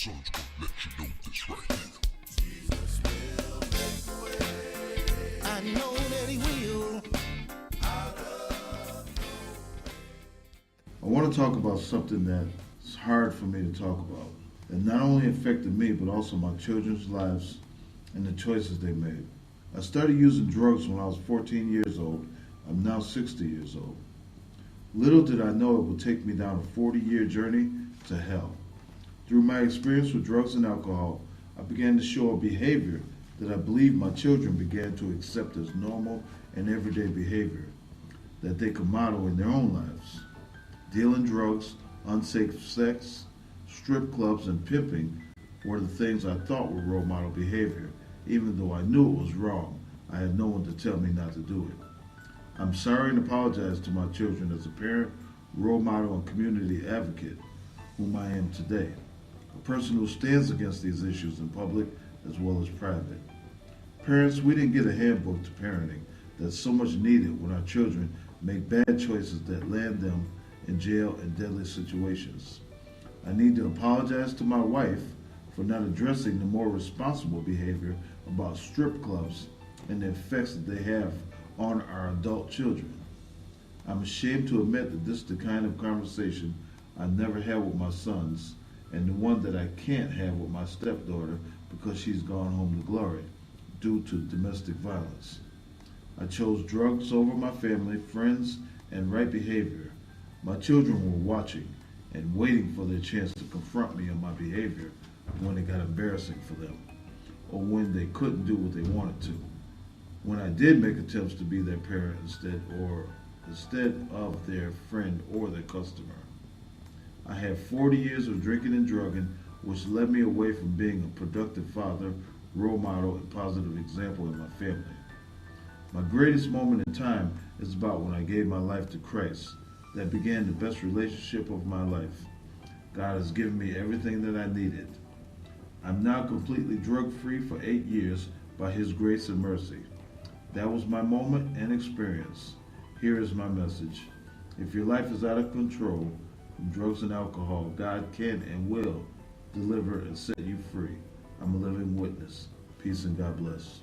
son's gonna let you know this right here. Jesus will make a way. I know that he will. I want to talk about something that's hard for me to talk about. That not only affected me, but also my children's lives and the choices they made. I started using drugs when I was 14 years old. I'm now 60 years old. Little did I know it would take me down a 40-year journey to hell. Through my experience with drugs and alcohol, I began to show a behavior that I believe my children began to accept as normal and everyday behavior that they could model in their own lives. Dealing drugs, unsafe sex, strip clubs, and pimping were the things I thought were role model behavior. Even though I knew it was wrong, I had no one to tell me not to do it. I'm sorry and apologize to my children as a parent, role model, and community advocate, whom I am today. A person who stands against these issues in public as well as private. Parents, we didn't get a handbook to parenting that's so much needed when our children make bad choices that land them in jail and deadly situations. I need to apologize to my wife for not addressing the more responsible behavior about strip clubs and the effects that they have on our adult children. I'm ashamed to admit that this is the kind of conversation I never had with my sons, and the one that I can't have with my stepdaughter because she's gone home to glory due to domestic violence. I chose drugs over my family, friends, and right behavior. My children were watching and waiting for their chance to confront me on my behavior when it got embarrassing for them, or when they couldn't do what they wanted to. When I did make attempts to be their parent instead of their friend or their customer. I had 40 years of drinking and drugging, which led me away from being a productive father, role model, and positive example in my family. My greatest moment in time is about when I gave my life to Christ. That began the best relationship of my life. God has given me everything that I needed. I'm now completely drug-free for 8 years by His grace and mercy. That was my moment and experience. Here is my message. If your life is out of control from drugs and alcohol, God can and will deliver and set you free. I'm a living witness. Peace and God bless.